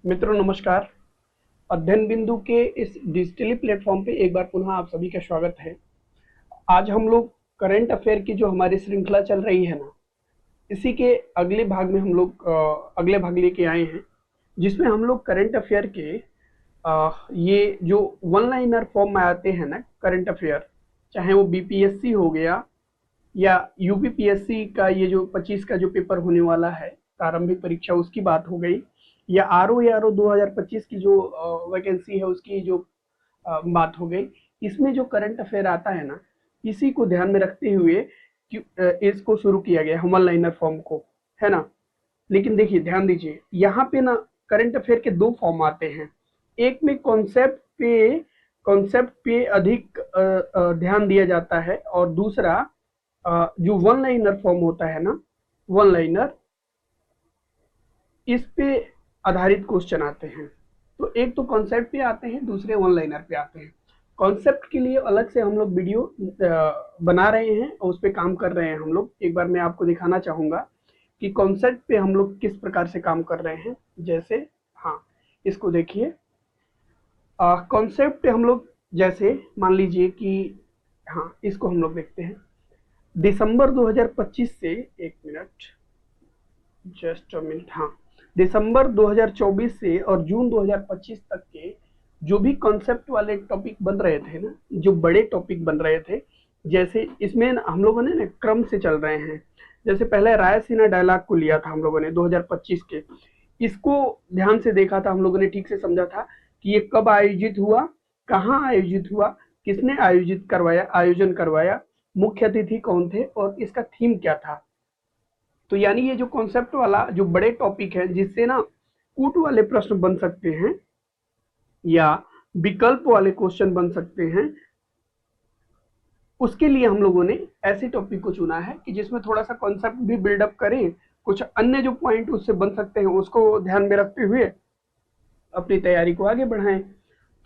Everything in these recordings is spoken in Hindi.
मित्रों नमस्कार। अध्ययन बिंदु के इस डिजिटली प्लेटफॉर्म पे एक बार पुनः आप सभी का स्वागत है। आज हम लोग करंट अफेयर की जो हमारी श्रृंखला चल रही है ना, इसी के अगले भाग में हम लोग अगले भाग लेके आए हैं, जिसमें हम लोग करंट अफेयर के ये जो वन लाइनर फॉर्म में आते हैं ना करंट अफेयर, चाहे वो बीपीएससी हो गया या यूपीपीएससी का ये जो 25 का जो पेपर होने वाला है, प्रारंभिक परीक्षा उसकी बात हो गई, या आरओ 2025 की जो वैकेंसी है उसकी जो बात हो गई। इसमें जो करंट अफेयर आता है ना, इसी को ध्यान में रखते हुए इसको शुरू किया गया है वन लाइनर फॉर्म को, है ना। लेकिन देखिए ध्यान दीजिए, यहाँ पे ना करंट अफेयर के दो फॉर्म आते हैं। एक में कॉन्सेप्ट पे अधिक ध्यान दिया जाता है, और दूसरा जो वन लाइनर फॉर्म होता है ना, वन लाइनर, इस पे आधारित क्वेश्चन आते हैं। तो एक तो कॉन्सेप्ट पे आते हैं, दूसरे वन लाइनर पे आते हैं। कॉन्सेप्ट के लिए अलग से हम लोग वीडियो बना रहे हैं और उस पर काम कर रहे हैं हम लोग। एक बार मैं आपको दिखाना चाहूँगा कि कॉन्सेप्ट पे हम लोग किस प्रकार से काम कर रहे हैं। जैसे, हाँ, इसको देखिए। कॉन्सेप्ट पे हम लोग जैसे मान लीजिए कि, हाँ, इसको हम लोग देखते हैं। दिसंबर 2025 से, एक मिनट, जस्ट अ मिनट, हाँ, दिसंबर 2024 से और जून 2025 तक के जो भी कॉन्सेप्ट वाले टॉपिक बन रहे थे ना, जो बड़े टॉपिक बन रहे थे, जैसे इसमें हम लोगों ने ना क्रम से चल रहे हैं। जैसे पहले रायसीना डायलॉग को लिया था हम लोगों ने 2025 के, इसको ध्यान से देखा था हम लोगों ने, ठीक से समझा था कि ये कब आयोजित हुआ, कहाँ आयोजित हुआ, किसने आयोजन करवाया, मुख्य अतिथि कौन थे और इसका थीम क्या था। तो यानी ये जो कॉन्सेप्ट वाला जो बड़े टॉपिक है, जिससे ना कूट वाले प्रश्न बन सकते हैं या विकल्प वाले क्वेश्चन बन सकते हैं, उसके लिए हम लोगों ने ऐसे टॉपिक को चुना है कि जिसमें थोड़ा सा कॉन्सेप्ट भी बिल्डअप करें, कुछ अन्य जो पॉइंट उससे बन सकते हैं उसको ध्यान में रखते हुए अपनी तैयारी को आगे बढ़ाएं।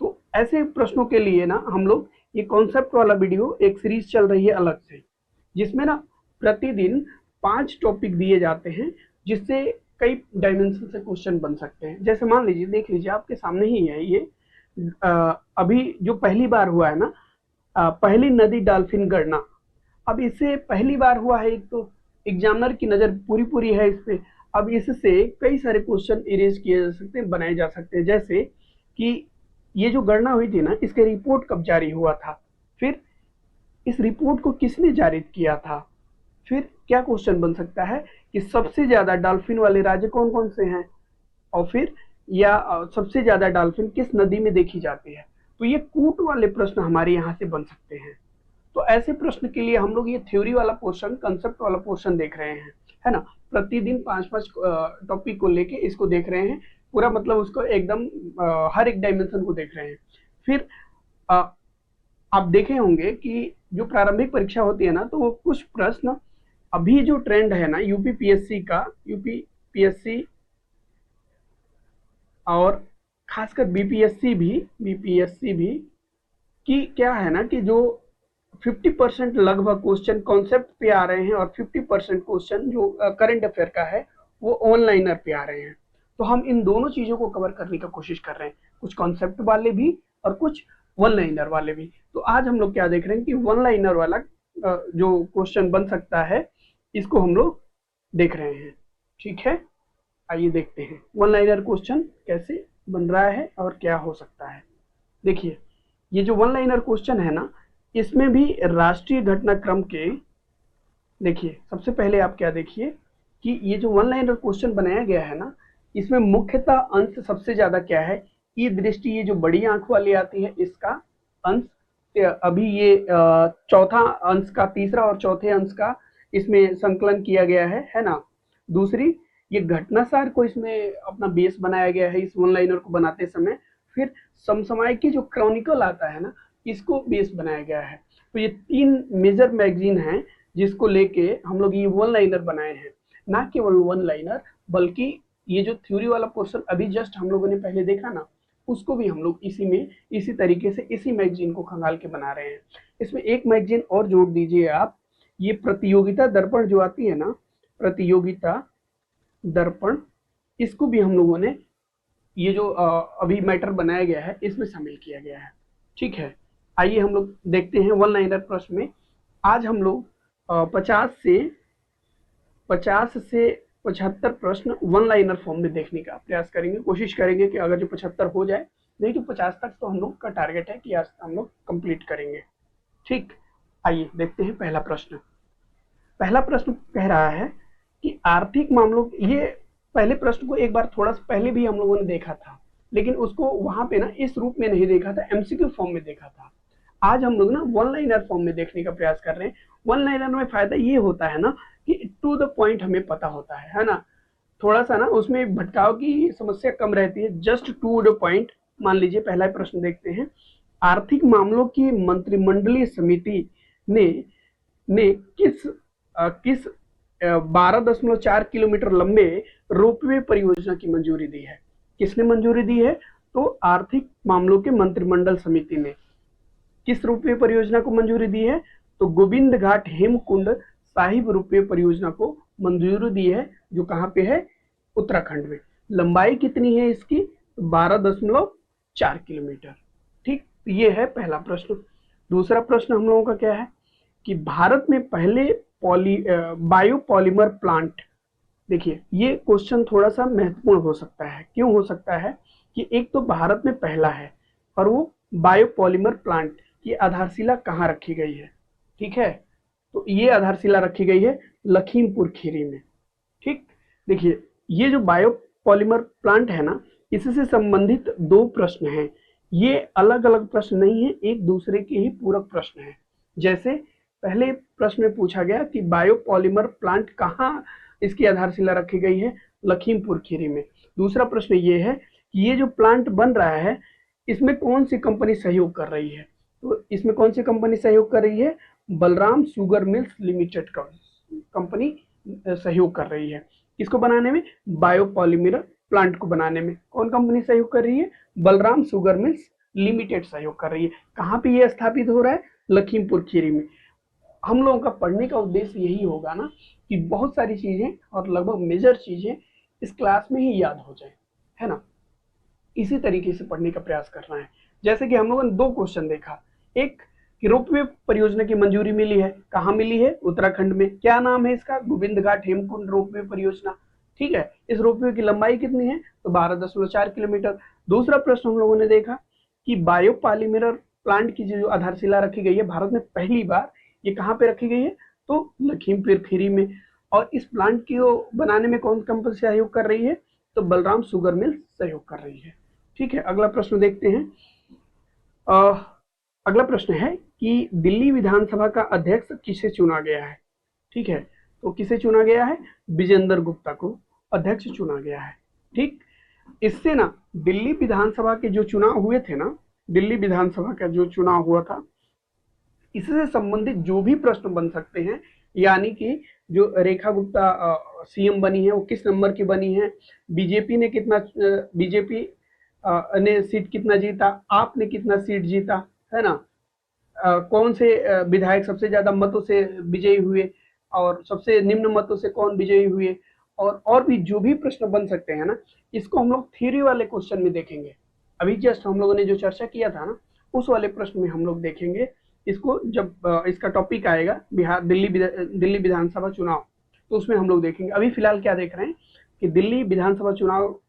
तो ऐसे प्रश्नों के लिए ना हम लोग ये कॉन्सेप्ट वाला वीडियो एक सीरीज चल रही है अलग से, जिसमें ना प्रतिदिन 5 टॉपिक दिए जाते हैं, जिससे कई डायमेंशन से क्वेश्चन बन सकते हैं। जैसे मान लीजिए, देख लीजिए आपके सामने ही है ये, अभी जो पहली बार हुआ है ना, पहली नदी डॉल्फिन गणना। अब इससे पहली बार हुआ है, एक तो एग्जामिनर की नज़र पूरी पूरी है इस पे। अब इससे कई सारे क्वेश्चन इरेज किए जा सकते हैं, बनाए जा सकते हैं। जैसे कि ये जो गणना हुई थी ना, इसके रिपोर्ट कब जारी हुआ था, फिर इस रिपोर्ट को किसने जारी किया था, फिर क्या क्वेश्चन बन सकता है कि सबसे ज्यादा डॉल्फिन वाले राज्य कौन कौन से हैं, और फिर या सबसे ज्यादा डॉल्फिन किस नदी में देखी जाती है। तो ये कूट वाले प्रश्न हमारे यहाँ से बन सकते हैं। तो ऐसे प्रश्न के लिए हम लोग ये थ्योरी वाला पोर्शन, कंसेप्ट वाला पोर्शन देख रहे हैं, है ना। प्रतिदिन 5-5 टॉपिक को लेके इसको देख रहे हैं, पूरा मतलब उसको एकदम हर एक डायमेंशन को देख रहे हैं। फिर अ, आप देखे होंगे कि जो प्रारंभिक परीक्षा होती है ना, तो वो कुछ प्रश्न, अभी जो ट्रेंड है ना यूपीपीएससी का, यूपीपीएससी और खासकर बीपीएससी भी कि क्या है ना कि जो 50% लगभग क्वेश्चन कॉन्सेप्ट पे आ रहे हैं और 50% क्वेश्चन जो करंट अफेयर का है वो ऑनलाइनर पे आ रहे हैं। तो हम इन दोनों चीज़ों को कवर करने का कोशिश कर रहे हैं, कुछ कॉन्सेप्ट वाले भी और कुछ वन लाइनर वाले भी। तो आज हम लोग क्या देख रहे हैं कि वन लाइनर वाला जो क्वेश्चन बन सकता है, इसको हम लोग देख रहे हैं। ठीक है, आइए देखते हैं वन लाइनर क्वेश्चन कैसे बन रहा है और क्या हो सकता है। देखिए, ये जो वन लाइनर क्वेश्चन है ना, इसमें भी राष्ट्रीय घटनाक्रम के, देखिए सबसे पहले आप क्या देखिए कि ये जो वन लाइनर क्वेश्चन बनाया गया है ना, इसमें मुख्यतः अंश सबसे ज्यादा क्या है, ई दृष्टि, ये जो बड़ी आंख वाली आती है इसका अंश, अभी ये चौथा अंश का, तीसरा और चौथे अंश का इसमें संकलन किया गया है ना। दूसरी, ये घटनासार को इसमें अपना बेस बनाया गया है इस वन लाइनर को बनाते समय। फिर समसामयिक की जो क्रॉनिकल आता है ना, इसको बेस बनाया गया है। तो ये 3 मेजर मैगजीन हैं जिसको लेके हम लोग ये वन लाइनर बनाए हैं। ना केवल वन लाइनर, बल्कि ये जो थ्योरी वाला पोर्शन अभी जस्ट हम लोगों ने पहले देखा ना, उसको भी हम लोग इसी में, इसी तरीके से इसी मैगजीन को खंगाल के बना रहे हैं। इसमें एक मैगजीन और जोड़ दीजिए आप, ये प्रतियोगिता दर्पण जो आती है ना, प्रतियोगिता दर्पण, इसको भी हम लोगों ने ये जो अभी मैटर बनाया गया है इसमें शामिल किया गया है। ठीक है, आइए हम लोग देखते हैं वन लाइनर प्रश्न में। आज हम लोग 50 से 75 प्रश्न वन लाइनर फॉर्म में देखने का प्रयास करेंगे। कोशिश करेंगे कि अगर जो 75 हो जाए, नहीं तो 50 तक तो हम लोग का टारगेट है कि आज हम लोग कंप्लीट करेंगे। ठीक, आइए देखते हैं पहला प्रश्न। पहला प्रश्न कह रहा है कि आर्थिक मामलों, ये पहले प्रश्न को एक बार थोड़ा सा पहले भी हम लोगों ने देखा था, लेकिन उसको वहां पे ना इस रूप में नहीं देखा था, एमसीक्यू फॉर्म में देखा था। आज हम लोग ना वन लाइनर फॉर्म में देखने का प्रयास कर रहे हैं। वन लाइनर में फायदा ये होता है ना कि टू द पॉइंट हमें पता होता है ना, थोड़ा सा ना उसमें भटकाव की समस्या कम रहती है, जस्ट टू द पॉइंट। मान लीजिए पहला प्रश्न देखते हैं। आर्थिक मामलों की मंत्रिमंडलीय समिति ने ने किस 12.4 किलोमीटर लंबे रोपवे परियोजना की मंजूरी दी है? किसने मंजूरी दी है? तो आर्थिक मामलों के मंत्रिमंडल समिति ने किस रोपवे परियोजना को मंजूरी दी है? तो गोविंद घाट हेमकुंड साहिब रोपवे परियोजना को मंजूरी दी है, जो कहाँ पे है? उत्तराखंड में। लंबाई कितनी है इसकी? 12.4 किलोमीटर। ठीक, ये है पहला प्रश्न। दूसरा प्रश्न हम लोगों का क्या है कि भारत में पहले बायोपॉलीमर प्लांट। देखिए, ये क्वेश्चन थोड़ा सा महत्वपूर्ण हो सकता है। क्यों हो सकता है कि एक तो भारत में पहला है, और वो बायोपॉलीमर प्लांट की आधारशिला कहाँ रखी गई है? ठीक है, तो ये आधारशिला रखी गई है लखीमपुर खीरी में। ठीक, देखिए ये जो बायोपॉलीमर प्लांट है ना, इससे संबंधित दो प्रश्न हैं। ये अलग अलग प्रश्न नहीं है, एक दूसरे के ही पूरक प्रश्न है। जैसे पहले प्रश्न में पूछा गया कि बायोपॉलीमर प्लांट कहाँ इसकी आधारशिला रखी गई है? लखीमपुर खीरी में। दूसरा प्रश्न ये है कि ये जो प्लांट बन रहा है, इसमें कौन सी कंपनी सहयोग कर रही है? तो इसमें कौन सी कंपनी सहयोग कर रही है? Balram sugar mills limited company सहयोग कर रही है। किसको बनाने में? बायोपॉलीमर प्लांट को बनाने में कौन कंपनी सहयोग कर रही है? बलराम शुगर मिल्स लिमिटेड सहयोग कर रही है। कहाँ पे ये स्थापित हो रहा है? लखीमपुर खीरी में। हम लोगों का पढ़ने का उद्देश्य यही होगा ना कि बहुत सारी चीजें और लगभग मेजर चीजें इस क्लास में ही याद हो जाए, है ना। इसी तरीके से पढ़ने का प्रयास करना है। जैसे कि हम लोगों ने दो क्वेश्चन देखा, एक कि रोपवे परियोजना की मंजूरी मिली है, कहाँ मिली है? उत्तराखंड में। क्या नाम है इसका? गोविंद घाट हेमकुंड रोपवे परियोजना। ठीक है, इस रोपवे की लंबाई कितनी है? तो 12.4 किलोमीटर। दूसरा प्रश्न हम लोगों ने देखा कि बायोपॉलीमर प्लांट की जो आधारशिला रखी गई है भारत में पहली बार, ये कहाँ पे रखी गई है? तो लखीमपुर खीरी में। और इस प्लांट को बनाने में कौन कंपनी सहयोग कर रही है? तो बलराम शुगर मिल सहयोग कर रही है। ठीक है, अगला प्रश्न देखते हैं। अगला प्रश्न है कि दिल्ली विधानसभा का अध्यक्ष किसे चुना गया है? ठीक है, तो किसे चुना गया है? विजेंद्र गुप्ता को अध्यक्ष चुना गया है। ठीक, इससे ना दिल्ली विधानसभा के जो चुनाव हुए थे ना, दिल्ली विधानसभा का जो चुनाव हुआ था, इससे संबंधित जो भी प्रश्न बन सकते हैं, यानी कि जो रेखा गुप्ता सीएम बनी है वो किस नंबर की बनी है, बीजेपी ने कितना बीजेपी ने सीट कितना जीता, आपने कितना सीट जीता, है ना, कौन से विधायक सबसे ज्यादा मतों से विजयी हुए और सबसे निम्न मतों से कौन विजयी हुए, और भी जो भी प्रश्न बन सकते हैं ना, इसको हम लोग थ्योरी वाले क्वेश्चन में देखेंगे। अभी जस्ट हम लोगों ने जो चर्चा किया था ना, उस वाले प्रश्न में हम लोग देखेंगे इसको, जब इसका टॉपिक आएगा बिहार दिल्ली विधानसभा चुनाव, तो उसमें हम लोग देखेंगे। अभी फिलहाल क्या देख रहे हैं कि दिल्ली विधानसभा चुनाव,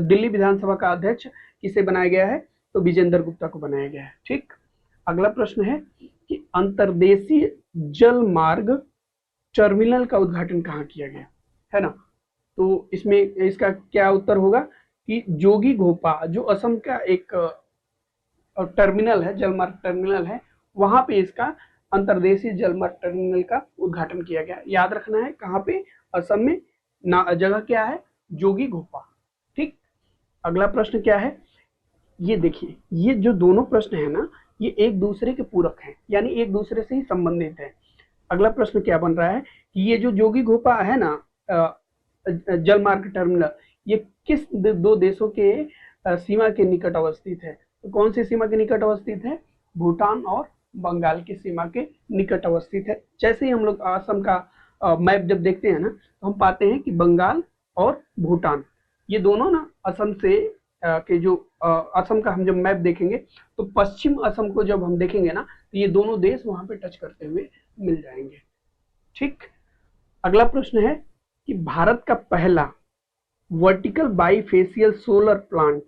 दिल्ली विधानसभा का अध्यक्ष किसे बनाया गया है? तो विजेंद्र गुप्ता को बनाया गया है। ठीक, अगला प्रश्न है कि अंतर्देशीय जल मार्ग टर्मिनल का उद्घाटन कहाँ किया गया, है ना। तो इसमें इसका क्या उत्तर होगा कि जोगी घोपा, जो असम का एक टर्मिनल है, जलमार्ग टर्मिनल है, वहां पे इसका अंतर्देशीय जलमार्ग टर्मिनल का उद्घाटन किया गया। याद रखना है कहाँ पे? असम में। जगह क्या है? जोगी घोपा। ठीक, अगला प्रश्न क्या है? ये देखिए, ये जो दोनों प्रश्न है ना, ये एक दूसरे के पूरक हैं, यानी एक दूसरे से ही संबंधित है। अगला प्रश्न क्या बन रहा है कि ये जो जोगी घोपा है ना, जलमार्ग टर्मिनल, ये किस दो देशों के सीमा के निकट अवस्थित है? तो कौन सी सीमा के निकट अवस्थित है? भूटान और बंगाल की सीमा के निकट अवस्थित है। जैसे ही हम लोग असम का मैप जब देखते हैं ना, तो हम पाते हैं कि बंगाल और भूटान, ये दोनों ना असम से के जो असम का हम जब मैप देखेंगे तो पश्चिम असम को जब हम देखेंगे ना तो ये दोनों देश वहां पे टच करते हुए मिल जाएंगे। ठीक, अगला प्रश्न है कि भारत का पहला वर्टिकल बाईफेशियल सोलर प्लांट,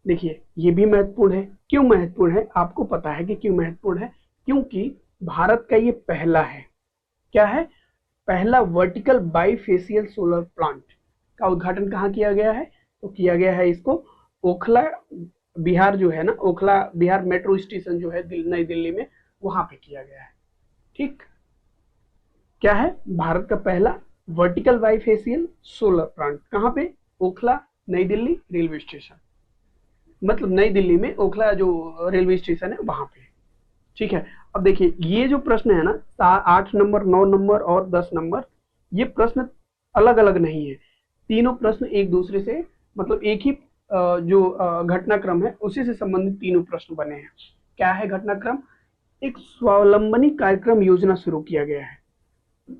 देखिए ये भी महत्वपूर्ण है। क्यों महत्वपूर्ण है? आपको पता है कि क्यों महत्वपूर्ण है, क्योंकि भारत का ये पहला है, क्या है, पहला वर्टिकल बाईफेशियल सोलर प्लांट का उद्घाटन कहाँ किया गया है? तो किया गया है इसको ओखला बिहार जो है ना, ओखला बिहार मेट्रो स्टेशन जो है नई दिल्ली में, वहां पे किया गया है। ठीक, क्या है, भारत का पहला वर्टिकल बाईफेशियल सोलर प्लांट कहाँ पे? ओखला नई दिल्ली रेलवे स्टेशन, मतलब नई दिल्ली में ओखला जो रेलवे स्टेशन है वहां पे। ठीक है, अब देखिए ये जो प्रश्न है ना 8 नंबर 9 नंबर और 10 नंबर, ये प्रश्न अलग अलग नहीं है, तीनों प्रश्न एक दूसरे से मतलब एक ही जो घटनाक्रम है उसी से संबंधित तीनों प्रश्न बने हैं। क्या है घटनाक्रम? एक स्वावलंबनी कार्यक्रम योजना शुरू किया गया है।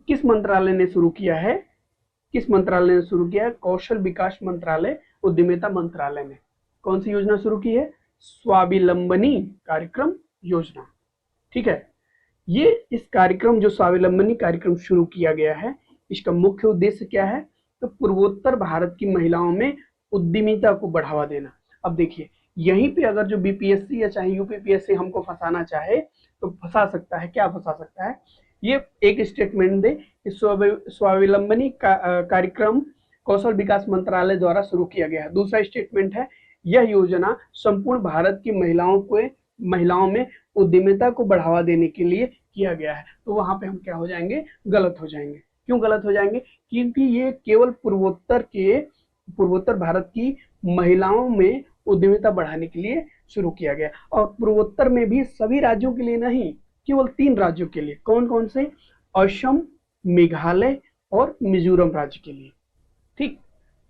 किस मंत्रालय ने शुरू किया है? किस मंत्रालय ने शुरू किया है? कौशल विकास मंत्रालय, उद्यमिता मंत्रालय ने कौन सी योजना शुरू की है? स्वावलंबनी कार्यक्रम योजना। ठीक है, ये इस कार्यक्रम जो स्वावलंबनी कार्यक्रम शुरू किया गया है, इसका मुख्य उद्देश्य क्या है? तो पूर्वोत्तर भारत की महिलाओं में उद्यमिता को बढ़ावा देना। अब देखिए यहीं पे अगर जो बीपीएससी या चाहे यूपीपीएससी हमको फंसाना चाहे तो फंसा सकता है। क्या फंसा सकता है? ये एक स्टेटमेंट दे कि स्वावलंबनी कार्यक्रम कौशल विकास मंत्रालय द्वारा शुरू किया गया है। दूसरा स्टेटमेंट है यह योजना संपूर्ण भारत की महिलाओं में उद्यमिता को बढ़ावा देने के लिए किया गया है। तो वहां पे हम क्या हो जाएंगे? गलत हो जाएंगे। क्यों गलत हो जाएंगे? क्योंकि ये केवल पूर्वोत्तर भारत की महिलाओं में उद्यमिता बढ़ाने के लिए शुरू किया गया, और पूर्वोत्तर में भी सभी राज्यों के लिए नहीं, केवल 3 राज्यों के लिए। कौन कौन से? असम, मेघालय और मिजोरम राज्य के लिए। ठीक,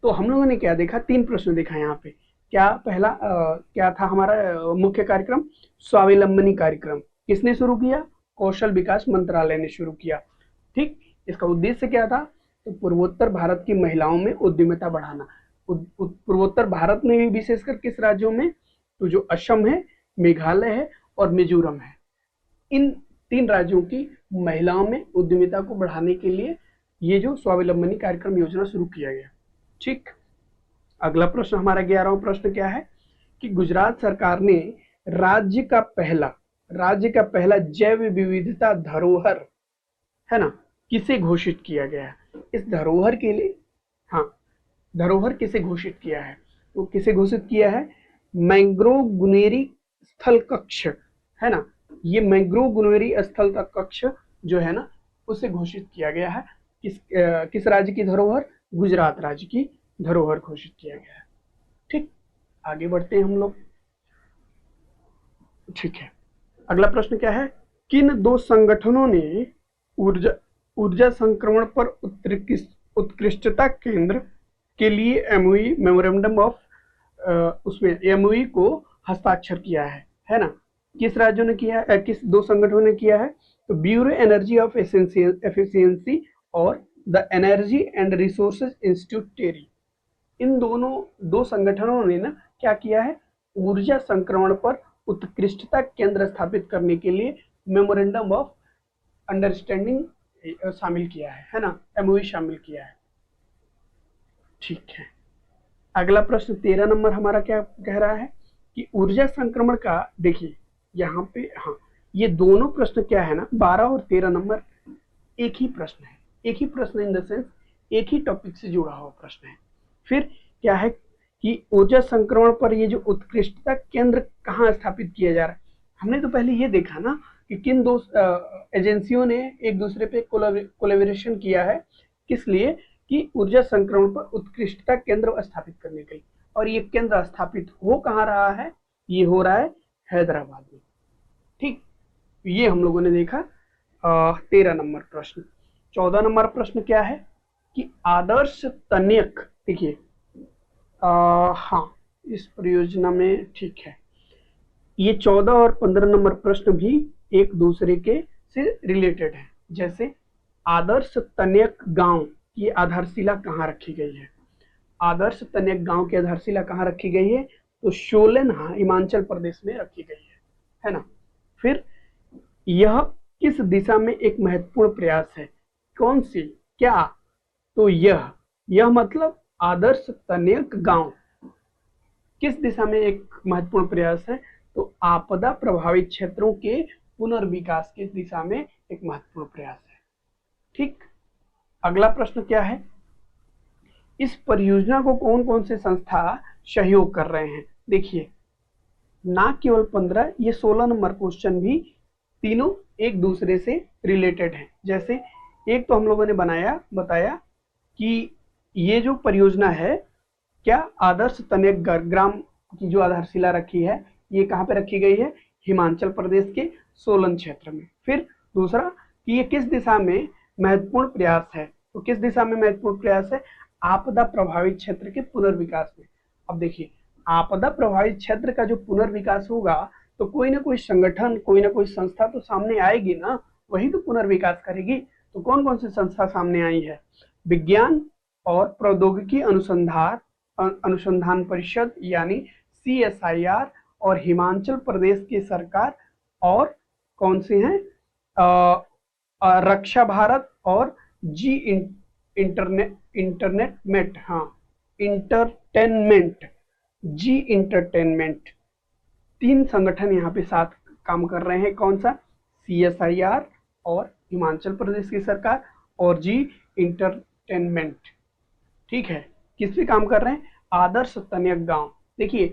तो हम लोगों ने क्या देखा? 3 प्रश्न देखा यहाँ पे। क्या पहला क्या था हमारा मुख्य कार्यक्रम? स्वावलंबनी कार्यक्रम किसने शुरू किया? कौशल विकास मंत्रालय ने शुरू किया। ठीक, इसका उद्देश्य क्या था? तो पूर्वोत्तर भारत की महिलाओं में उद्यमिता बढ़ाना। पूर्वोत्तर भारत में भी विशेषकर किस राज्यों में? तो जो असम है, मेघालय है और मिजोरम है, इन 3 राज्यों की महिलाओं में उद्यमिता को बढ़ाने के लिए ये जो स्वावलंबनी कार्यक्रम योजना शुरू किया गया। ठीक, अगला प्रश्न हमारा 11वां प्रश्न क्या है कि गुजरात सरकार ने राज्य का पहला जैव विविधता धरोहर है ना किसे घोषित किया गया है? इस धरोहर के लिए, हाँ, धरोहर किसे घोषित किया है? तो किसे घोषित किया है? मैंग्रोव गुनेरी स्थल कक्ष है ना, ये मैंग्रोव गुनेरी स्थल का कक्ष जो है ना उसे घोषित किया गया है। किस राज्य की धरोहर? गुजरात राज्य की धरोहर घोषित किया गया है। ठीक, आगे बढ़ते हैं हम लोग। ठीक है, अगला प्रश्न क्या है? किन 2 संगठनों ने ऊर्जा संक्रमण पर उत्कृष्टता केंद्र के लिए एमओयू मेमोरेंडम ऑफ उसमें एमओयू को हस्ताक्षर किया है ना? किस राज्यों ने किया है? किस 2 संगठनों ने किया है? तो ब्यूरो एनर्जी ऑफ एफिशिएंसी और the energy and resources institute TERI, इन दोनों 2 संगठनों ने ना क्या किया है? ऊर्जा संक्रमण पर उत्कृष्टता केंद्र स्थापित करने के लिए मेमोरेंडम ऑफ अंडरस्टैंडिंग शामिल किया है ना, एमओयू शामिल किया है। ठीक है, अगला प्रश्न 13 नंबर हमारा क्या कह रहा है कि ऊर्जा संक्रमण का, देखिए यहाँ पे, हाँ, ये दोनों प्रश्न क्या है ना, 12 और 13 नंबर एक ही प्रश्न है, एक ही प्रश्न इन द सेंस एक ही टॉपिक से जुड़ा हुआ प्रश्न है। फिर क्या है कि ऊर्जा संक्रमण पर ये जो उत्कृष्टता केंद्र कहाँ स्थापित किया जा रहा है? हमने तो पहले ये देखा ना कि किन 2 एजेंसियों ने एक दूसरे पे कोलैबोरेशन किया है, किस लिए? कि ऊर्जा संक्रमण पर उत्कृष्टता केंद्र स्थापित करने के लिए। और ये केंद्र स्थापित हो कहाँ रहा है? ये हो रहा है हैदराबाद में। ठीक, ये हम लोगों ने देखा 13 नंबर प्रश्न। 14 नंबर प्रश्न क्या है कि आदर्श तनयक, देखिए हाँ, इस परियोजना में ठीक है, ये 14 और 15 नंबर प्रश्न भी एक दूसरे के से रिलेटेड है। जैसे आदर्श तनयक गांव की आधारशिला कहाँ रखी गई है? आदर्श तनयक गांव की आधारशिला कहाँ रखी गई है? तो सोलन हिमाचल प्रदेश में रखी गई है ना। फिर यह किस दिशा में एक महत्वपूर्ण प्रयास है? कौन सी? क्या? तो यह मतलब आदर्श तनयक गांव किस दिशा में एक महत्वपूर्ण प्रयास है? तो आपदा प्रभावित क्षेत्रों के पुनर्विकास की दिशा में एक महत्वपूर्ण प्रयास है। ठीक, अगला प्रश्न क्या है? इस परियोजना को कौन कौन से संस्था सहयोग कर रहे हैं? देखिए, ना केवल 15, ये 16 नंबर क्वेश्चन भी तीनों एक दूसरे से रिलेटेड हैं। जैसे एक तो हम लोगों ने बताया कि ये जो परियोजना है, क्या आदर्श तनयक ग्राम की जो आधारशिला रखी है, ये कहाँ पे रखी गई है? हिमाचल प्रदेश के सोलन क्षेत्र में। फिर दूसरा कि ये किस दिशा में महत्वपूर्ण प्रयास है? तो किस दिशा में महत्वपूर्ण प्रयास है? आपदा प्रभावित क्षेत्र के पुनर्विकास में। अब देखिए, आपदा प्रभावित क्षेत्र का जो पुनर्विकास होगा तो कोई ना कोई संगठन, कोई ना कोई संस्था तो सामने आएगी ना, वही तो पुनर्विकास करेगी। तो कौन कौन सी संस्था सामने आई है? विज्ञान और प्रौद्योगिकी अनुसंधान परिषद यानी CSIR और हिमाचल प्रदेश की सरकार, और कौन से हैं? रक्षा भारत और जी इंटरटेनमेंट जी इंटरटेनमेंट। तीन संगठन यहाँ पे साथ काम कर रहे हैं। कौन सा? CSIR और हिमाचल प्रदेश की सरकार और जी इंटरटेनमेंट। ठीक है, किस पे काम कर रहे हैं? आदर्श तनयक गांव। देखिए,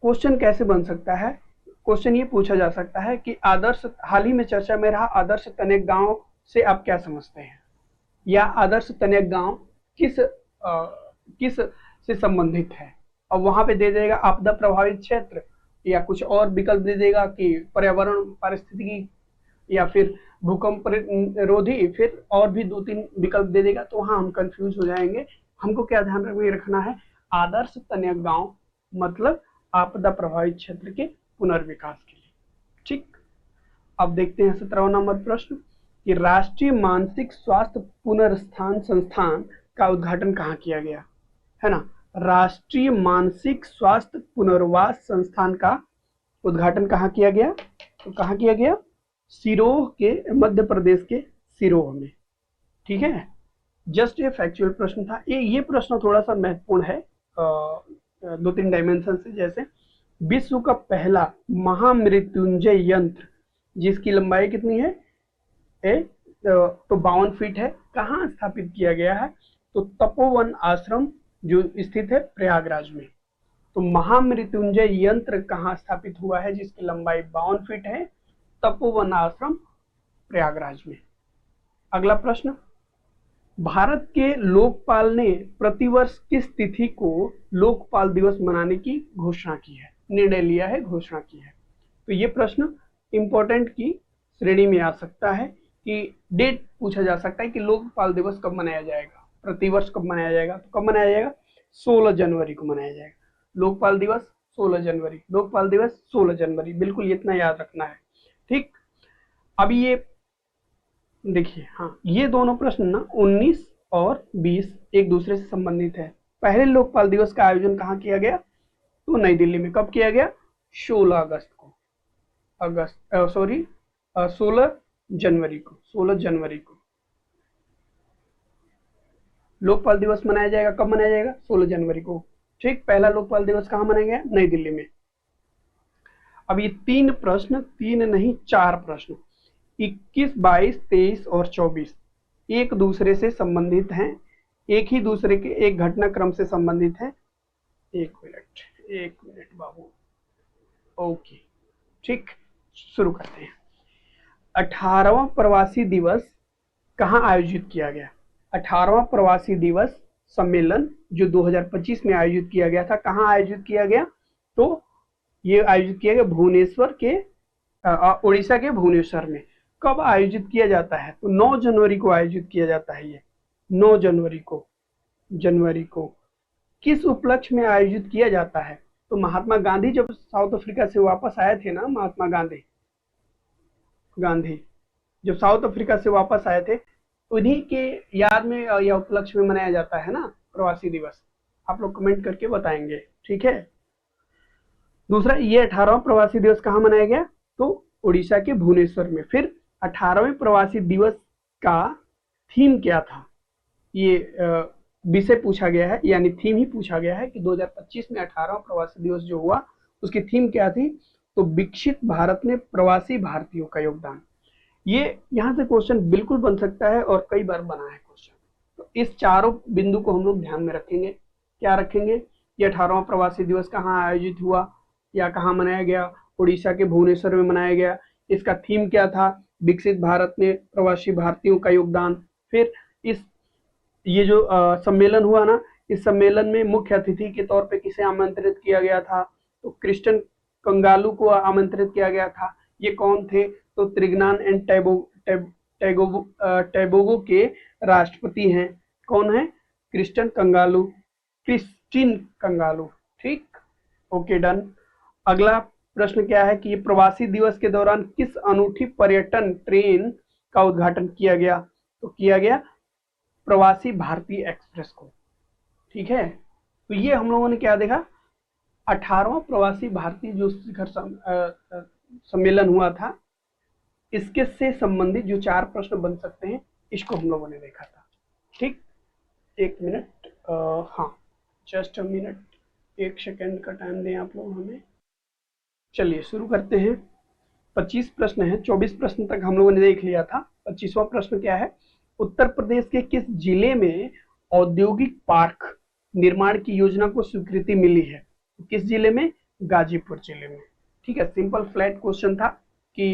क्वेश्चन कैसे बन सकता है? क्वेश्चन ये पूछा जा सकता है कि आदर्श, हाल ही में चर्चा में रहा आदर्श तनयक गांव से आप क्या समझते हैं, या आदर्श तनयक गांव किस से संबंधित है। और वहां पे दे देगा आपदा प्रभावित क्षेत्र, या कुछ और विकल्प दे देगा कि पर्यावरण पारिस्थितिकी, या फिर भूकंप रोधी, फिर और भी 2-3 विकल्प दे देगा, तो वहां हम कंफ्यूज हो जाएंगे। हमको क्या ध्यान में रखना है? आदर्श तनयक गांव मतलब आपदा प्रभावित क्षेत्र के पुनर्विकास के लिए। ठीक, अब देखते हैं 17वां नंबर प्रश्न कि राष्ट्रीय मानसिक स्वास्थ्य पुनर्स्थान संस्थान का उद्घाटन कहाँ किया गया, है ना। राष्ट्रीय मानसिक स्वास्थ्य पुनर्वास संस्थान का उद्घाटन कहाँ किया गया? तो कहाँ किया गया? सिरोह के, मध्य प्रदेश के सिरोह में। ठीक है, जस्ट ये फैक्चुअल प्रश्न था। ये प्रश्न थोड़ा सा महत्वपूर्ण है 2-3 डायमेंशन से। जैसे विश्व का पहला महामृत्युंजय यंत्र जिसकी लंबाई कितनी है? तो 52 फीट है, कहाँ स्थापित किया गया है? तो तपोवन आश्रम जो स्थित है प्रयागराज में। तो महामृत्युंजय यंत्र कहाँ स्थापित हुआ है जिसकी लंबाई 52 फीट है? तपोवन आश्रम प्रयागराज में। अगला प्रश्न, भारत के लोकपाल ने प्रतिवर्ष किस तिथि को लोकपाल दिवस मनाने की घोषणा की है, निर्णय लिया है, घोषणा की है? तो ये प्रश्न इंपॉर्टेंट की श्रेणी में आ सकता है कि डेट पूछा जा सकता है कि लोकपाल दिवस कब मनाया जाएगा, प्रतिवर्ष कब मनाया जाएगा। तो कब मनाया जाएगा? 16 जनवरी को मनाया जाएगा। लोकपाल दिवस 16 जनवरी, लोकपाल दिवस 16 जनवरी, बिल्कुल इतना याद रखना है। ठीक, अब ये देखिए, हाँ, ये दोनों प्रश्न ना 19 और 20 एक दूसरे से संबंधित है। पहले लोकपाल दिवस का आयोजन कहाँ किया गया? तो नई दिल्ली में। कब किया गया? 16 अगस्त को, 16 जनवरी को, 16 जनवरी को लोकपाल दिवस मनाया जाएगा। कब मनाया जाएगा? 16 जनवरी को। ठीक, पहला लोकपाल दिवस कहाँ मनाया गया? नई दिल्ली में। अब ये 3 प्रश्न, 3 नहीं 4 प्रश्न, 21, 22, 23 और 24 एक दूसरे से संबंधित हैं, एक ही दूसरे के एक घटनाक्रम से संबंधित हैं। एक मिनट बाबू। ओके, ठीक, शुरू करते हैं। 18वां प्रवासी दिवस कहाँ आयोजित किया गया? 18वां प्रवासी दिवस सम्मेलन जो 2025 में आयोजित किया गया था, कहाँ आयोजित किया गया? तो ये आयोजित किया गया भुवनेश्वर के, उड़ीसा के भुवनेश्वर में। कब आयोजित किया जाता है? तो 9 जनवरी को आयोजित किया जाता है। ये 9 जनवरी को किस उपलक्ष्य में आयोजित किया जाता है? तो महात्मा गांधी जब साउथ अफ्रीका से वापस आए थे ना, महात्मा गांधी जब साउथ अफ्रीका से वापस आए थे, उन्हीं के याद में या उपलक्ष्य में मनाया जाता है ना प्रवासी दिवस। आप लोग कमेंट करके बताएंगे, ठीक है। दूसरा, ये 18वां प्रवासी दिवस कहाँ मनाया गया, तो उड़ीसा के भुवनेश्वर में। फिर 18वें प्रवासी दिवस का थीम क्या था, ये विषय पूछा गया है, यानी थीम ही पूछा गया है कि 2025 में 18वां प्रवासी दिवस जो हुआ उसकी थीम क्या थी, तो विकसित भारत में प्रवासी भारतीयों का योगदान। ये यहाँ से क्वेश्चन बिल्कुल बन सकता है और कई बार बना है क्वेश्चन। तो इस चारों बिंदु को हम लोग ध्यान में रखेंगे। क्या रखेंगे, ये 18वां प्रवासी दिवस कहाँ आयोजित हुआ या कहाँ मनाया गया, उड़ीसा के भुवनेश्वर में मनाया गया। इसका थीम क्या था, विकसित भारत में प्रवासी भारतीयों का योगदान। फिर इस ये जो सम्मेलन हुआ ना, इस सम्मेलन में मुख्य अतिथि के तौर पे किसे आमंत्रित किया गया था, तो क्रिस्टन कंगालू को आमंत्रित किया गया था। ये कौन थे, तो त्रिगनान एंड टैबोगो के राष्ट्रपति हैं। कौन है, क्रिस्टन कंगालू, क्रिस्टिन कंगालू, ठीक, ओके डन। अगला प्रश्न क्या है कि ये प्रवासी दिवस के दौरान किस अनूठी पर्यटन ट्रेन का उद्घाटन किया गया, तो किया गया प्रवासी भारतीय एक्सप्रेस को, ठीक है। तो ये हम लोगों ने क्या देखा, 18वां प्रवासी भारतीय जो शिखर सम्मेलन हुआ था, इसके से संबंधित जो 4 प्रश्न बन सकते हैं, इसको हम लोगों ने देखा था, ठीक। 1 मिनट, हाँ जस्ट अ मिनट, 1 सेकेंड का टाइम दें आप लोग हमें। चलिए शुरू करते हैं। 25 प्रश्न है, 24 प्रश्न तक हम लोगों ने देख लिया था। 25वां प्रश्न क्या है, उत्तर प्रदेश के किस जिले में औद्योगिक पार्क निर्माण की योजना को स्वीकृति मिली है, किस जिले में, गाजीपुर जिले में, ठीक है। सिंपल फ्लैट क्वेश्चन था कि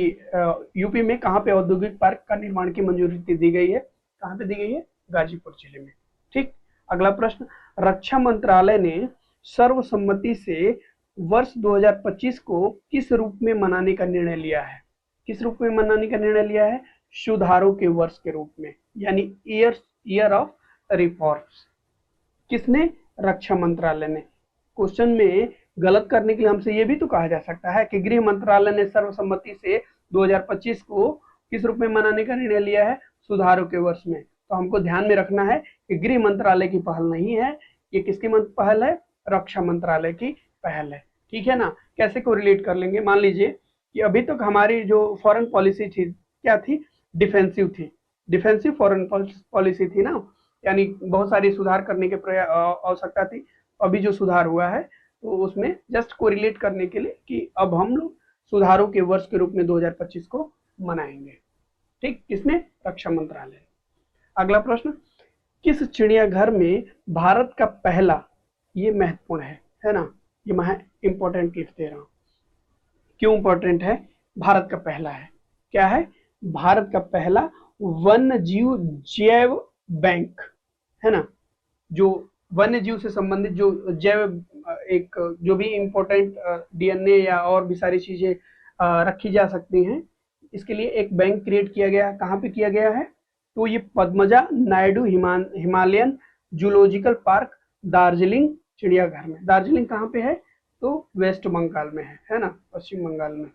यूपी में कहाँ पे औद्योगिक पार्क का निर्माण की मंजूरी दी गई है, कहाँ पे दी गई है, गाजीपुर जिले में, ठीक। अगला प्रश्न, रक्षा मंत्रालय ने सर्वसम्मति से वर्ष 2025 को किस रूप में मनाने का निर्णय लिया है, किस रूप में मनाने का निर्णय लिया है, सुधारों के वर्ष के रूप में, यानी ईयर ऑफ रिफॉर्म्स। किसने, रक्षा मंत्रालय ने। क्वेश्चन में गलत करने के लिए हमसे ये भी तो कहा जा सकता है कि गृह मंत्रालय ने सर्वसम्मति से 2025 को किस रूप में मनाने का निर्णय लिया है, सुधारों के वर्ष में। तो हमको ध्यान में रखना है कि गृह मंत्रालय की पहल नहीं है, ये किसकी पहल है, रक्षा मंत्रालय की पहल है, ठीक है ना। कैसे को रिलेट कर लेंगे, मान लीजिए कि अभी तक हमारी जो फॉरेन पॉलिसी थी क्या थी, डिफेंसिव थी, डिफेंसिव फॉरेन पॉलिसी थी ना, यानी बहुत सारी सुधार करने के आवश्यकता थी। अभी जो सुधार हुआ है तो उसमें जस्ट कोरिलेट करने के लिए कि अब हम लोग सुधारों के वर्ष के रूप में 2025 को मनाएंगे, ठीक, किसने, रक्षा मंत्रालय। अगला प्रश्न, किस चिड़ियाघर में भारत का पहला, ये महत्वपूर्ण है ना, ये मैं इंपॉर्टेंट लिख दे रहा हूँ, क्यों इंपॉर्टेंट है, भारत का पहला है, क्या है, भारत का पहला वन्य जीव जैव बैंक है ना, जो वन्य जीव से संबंधित जो जैव एक जो भी इम्पोर्टेंट डीएनए या और भी सारी चीजें रखी जा सकती हैं, इसके लिए एक बैंक क्रिएट किया गया है। कहाँ पे किया गया है, तो ये Padmaja Naidu Himalayan zoological park Darjeeling चिड़ियाघर में। दार्जिलिंग कहाँ पे है, तो वेस्ट बंगाल में है ना, पश्चिम बंगाल में।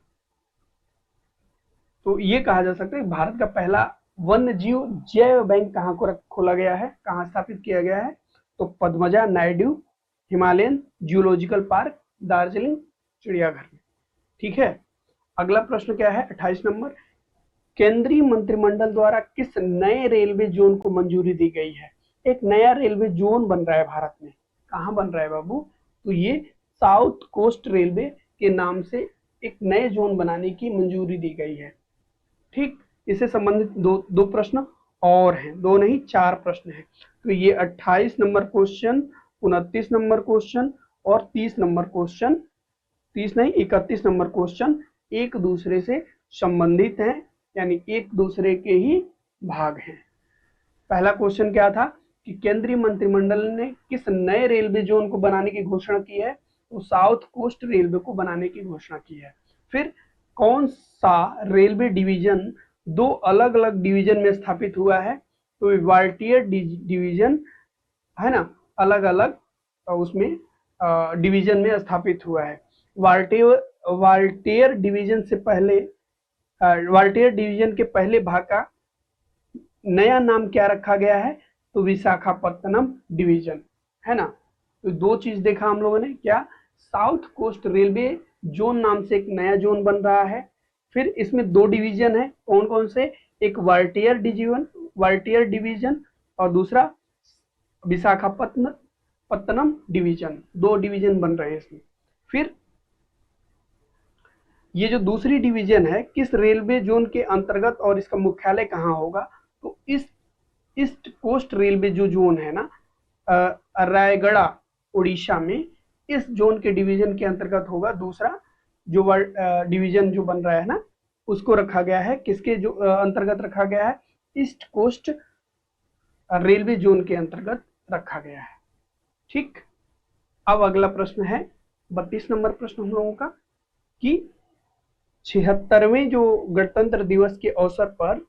तो ये कहा जा सकता है भारत का पहला वन्य जीव जैव बैंक कहाँ को खोला गया है, कहाँ स्थापित किया गया है, तो Padmaja Naidu Himalayan zoological park Darjeeling चिड़ियाघर में, ठीक है। अगला प्रश्न क्या है, 28 नंबर, केंद्रीय मंत्रिमंडल द्वारा किस नए रेलवे जोन को मंजूरी दी गई है। एक नया रेलवे जोन बन रहा है भारत में, कहाँ बन रहा है बाबू, तो ये साउथ कोस्ट रेलवे के नाम से एक नए जोन बनाने की मंजूरी दी गई है, ठीक। इससे संबंधित दो प्रश्न और हैं, दो नहीं 4 प्रश्न हैं। तो ये 28 नंबर क्वेश्चन, 29 नंबर क्वेश्चन और 30 नंबर क्वेश्चन, 30 नहीं 31 नंबर क्वेश्चन एक दूसरे से संबंधित हैं, यानी एक दूसरे के ही भाग हैं। पहला क्वेश्चन क्या था कि केंद्रीय मंत्रिमंडल ने किस नए रेलवे जोन को बनाने की घोषणा की है, तो साउथ कोस्ट रेलवे को बनाने की घोषणा की है। फिर कौन सा रेलवे डिवीजन 2 अलग अलग डिवीजन में स्थापित हुआ है, तो ग्वालियर डिवीजन है ना, अलग अलग उसमें डिवीजन में स्थापित हुआ है। ग्वालियर डिवीजन से पहले, ग्वालियर डिवीजन के पहले भाग का नया नाम क्या रखा गया है, तो विशाखापत्तनम डिवीजन है ना। तो दो चीज देखा हम लोगों ने, क्या, साउथ कोस्ट रेलवे जोन नाम से एक नया जोन बन रहा है। फिर इसमें दो डिवीजन है, कौन कौन से, एक वाल्टियर डिवीजन और दूसरा विशाखापत्तनम डिवीजन, दो डिवीजन बन रहे हैं इसमें। फिर ये जो दूसरी डिवीजन है किस रेलवे जोन के अंतर्गत और इसका मुख्यालय कहाँ होगा, तो इस ईस्ट कोस्ट रेलवे जो जोन है ना, रायगढ़ उड़ीसा में, इस जोन के डिवीजन के अंतर्गत होगा। दूसरा जो डिवीजन जो बन रहा है ना, उसको रखा गया है किसके जो अंतर्गत रखा गया है, ईस्ट कोस्ट रेलवे जोन के अंतर्गत रखा गया है। ठीक, अब अगला प्रश्न है 32 नंबर प्रश्न हम लोगों का, कि 76वें जो गणतंत्र दिवस के अवसर पर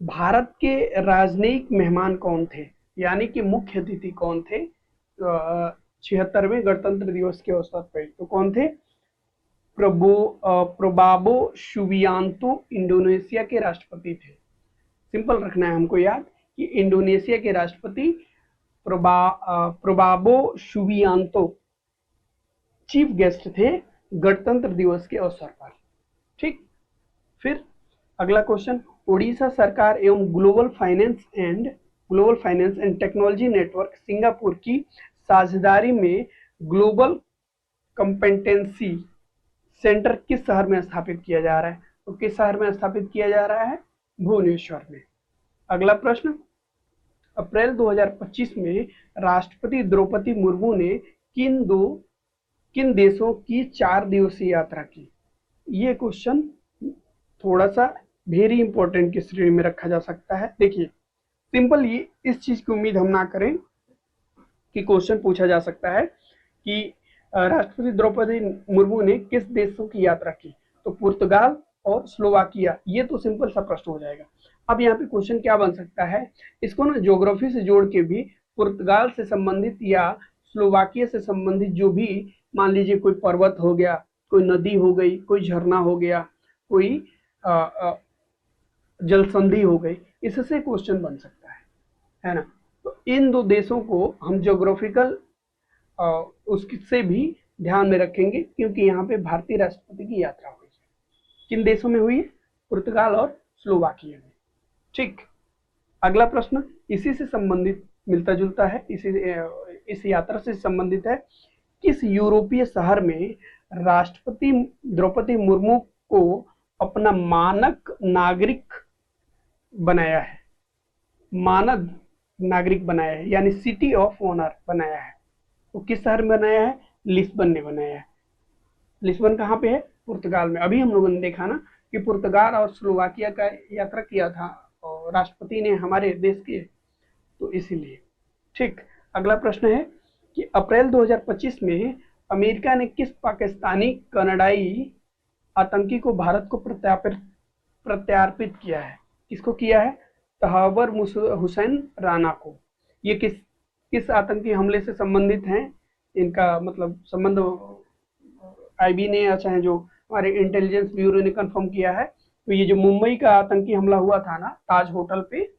भारत के राजनयिक मेहमान कौन थे, यानी कि मुख्य अतिथि कौन थे 76वें गणतंत्र दिवस के अवसर पर, तो कौन थे, प्रोबाबो सुबियांतो इंडोनेशिया के राष्ट्रपति थे। सिंपल रखना है हमको याद कि इंडोनेशिया के राष्ट्रपति प्रोबाबो सुबियांतो चीफ गेस्ट थे गणतंत्र दिवस के अवसर पर। ठीक, फिर अगला क्वेश्चन, उड़ीसा सरकार एवं global finance and technology network Singapore की साझेदारी में ग्लोबल कॉम्पिटेंसी सेंटर किस शहर में स्थापित किया जा रहा है, तो किस शहर में स्थापित किया जा रहा है, भुवनेश्वर में। अगला प्रश्न, अप्रैल 2025 में राष्ट्रपति द्रौपदी मुर्मू ने किन देशों की 4 दिवसीय यात्रा की। ये क्वेश्चन थोड़ा सा वेरी इंपॉर्टेंट की श्रेणी में रखा जा सकता है। देखिए सिंपल, ये इस चीज की उम्मीद हम ना करें कि क्वेश्चन पूछा जा सकता है कि राष्ट्रपति द्रौपदी मुर्मू ने किस देशों की यात्रा की, तो पुर्तगाल और स्लोवाकिया, ये तो सिंपल सा प्रश्न हो जाएगा। अब यहाँ पे क्वेश्चन क्या बन सकता है, इसको ना ज्योग्राफी से जोड़ के भी पुर्तगाल से संबंधित या स्लोवाकिया से संबंधित जो भी, मान लीजिए कोई पर्वत हो गया, कोई नदी हो गई, कोई झरना हो गया, कोई जल संधि हो गई, इससे क्वेश्चन बन सकता है ना। तो इन दो देशों को हम ज्योग्राफिकल उससे भी ध्यान में रखेंगे, क्योंकि यहाँ पे भारतीय राष्ट्रपति की यात्रा हुई है। किन देशों में हुई है, पुर्तगाल और स्लोवाकिया में। ठीक, अगला प्रश्न इसी से संबंधित, मिलता जुलता है, इस यात्रा से संबंधित है, किस यूरोपीय शहर में राष्ट्रपति द्रौपदी मुर्मू को अपना मानक नागरिक बनाया है, यानी सिटी ऑफ ऑनर बनाया है, तो किस शहर में बनाया है, लिस्बन ने बनाया है। लिस्बन कहाँ पे है, पुर्तगाल में। अभी हम लोगों ने देखा ना कि पुर्तगाल और स्लोवाकिया का यात्रा किया था और राष्ट्रपति ने हमारे देश के, तो इसीलिए। ठीक, अगला प्रश्न है कि अप्रैल 2025 में अमेरिका ने किस पाकिस्तानी कनाडाई आतंकी को भारत को प्रत्यार्पित किया है, किसको किया है, तहव्वुर हुसैन राना को। ये किस आतंकी हमले से संबंधित हैं, इनका मतलब संबंध आईबी ने या चाहे जो हमारे इंटेलिजेंस ब्यूरो ने कंफर्म किया है, तो ये जो मुंबई का आतंकी हमला हुआ था ना ताज होटल पे,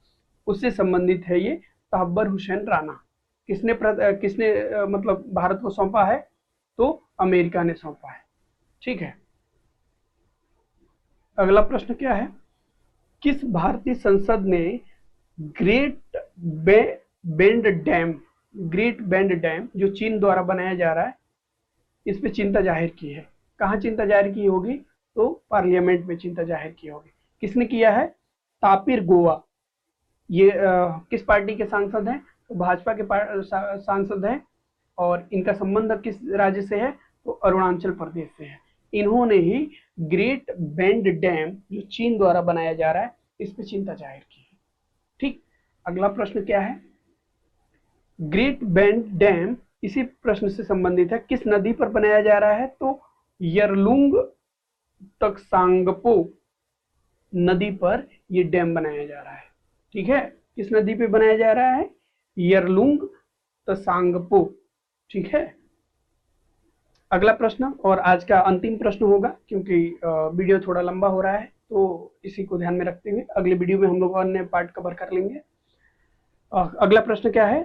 उससे संबंधित है ये तहव्वुर हुसैन राना। किसने मतलब भारत को सौंपा है, तो अमेरिका ने सौंपा है। ठीक है, अगला प्रश्न क्या है, किस भारतीय संसद ने ग्रेट बेंड डैम जो चीन द्वारा बनाया जा रहा है, इस पे चिंता जाहिर की है। कहाँ चिंता जाहिर की होगी, तो पार्लियामेंट में चिंता जाहिर की होगी। किसने किया है, तापिर गोवा। ये किस पार्टी के सांसद हैं, तो भाजपा के सांसद हैं, और इनका संबंध किस राज्य से है, तो अरुणाचल प्रदेश से है। इन्होंने ही ग्रेट बेंड डैम जो चीन द्वारा बनाया जा रहा है, इस पे चिंता जाहिर की है। ठीक, अगला प्रश्न क्या है, ग्रेट बेंड डैम इसी प्रश्न से संबंधित है, किस नदी पर बनाया जा रहा है, तो यरलुंग तक्सांगपो नदी पर ये डैम बनाया जा रहा है। ठीक है, किस नदी पे बनाया जा रहा है, यरलुंग तसांगपो। ठीक है, अगला प्रश्न और आज का अंतिम प्रश्न होगा, क्योंकि वीडियो थोड़ा लंबा हो रहा है, तो इसी को ध्यान में रखते हुए अगले वीडियो में हम लोग अन्य पार्ट कवर कर लेंगे। अगला प्रश्न क्या है,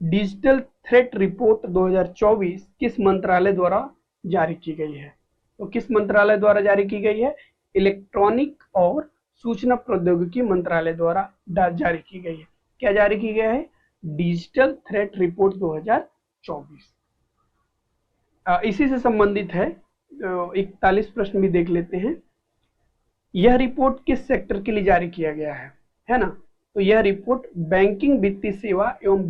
डिजिटल थ्रेट रिपोर्ट 2024 किस मंत्रालय द्वारा जारी की गई है? तो किस मंत्रालय द्वारा जारी की गई है? इलेक्ट्रॉनिक और सूचना प्रौद्योगिकी मंत्रालय द्वारा जारी की गई है। क्या जारी की गया है? Digital threat report 2024। इसी से संबंधित है 41 प्रश्न भी देख लेते हैं। यह रिपोर्ट किस सेक्टर के लिए जारी किया गया है ना? तो यह रिपोर्ट बैंकिंग, वित्तीय सेवा एवं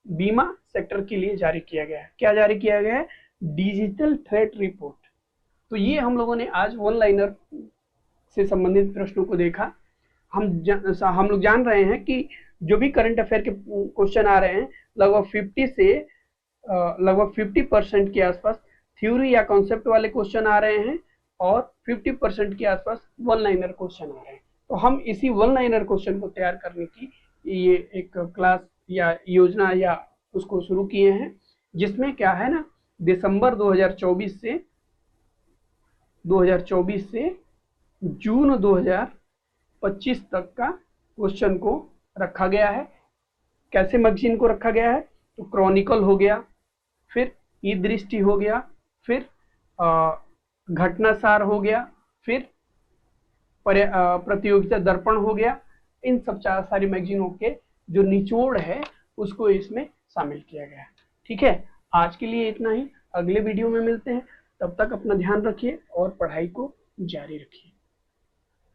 बीमा सेक्टर के लिए जारी किया गया है। क्या जारी किया गया है? Digital threat report. तो ये हम लोगों ने आज वन लाइनर से संबंधित प्रश्नों को देखा। हम लोग जान रहे हैं कि जो भी करंट अफेयर के क्वेश्चन आ रहे हैं लगभग 50% के आसपास थ्योरी या कॉन्सेप्ट वाले क्वेश्चन आ रहे हैं और 50% के आसपास वन लाइनर क्वेश्चन आ रहे हैं। तो हम इसी वन लाइनर क्वेश्चन को तैयार करने की ये एक क्लास या योजना या उसको शुरू किए हैं, जिसमें क्या है ना, दिसंबर 2024 से जून 2025 तक का क्वेश्चन को रखा गया है। कैसे मैगजीन को रखा गया है? तो क्रॉनिकल हो गया, फिर ई दृष्टि हो गया, फिर घटनासार हो गया, फिर प्रतियोगिता दर्पण हो गया। इन सब सारी मैगजीनों के जो निचोड़ है उसको इसमें शामिल किया गया है। ठीक है, आज के लिए इतना ही। अगले वीडियो में मिलते हैं, तब तक अपना ध्यान रखिए और पढ़ाई को जारी रखिए।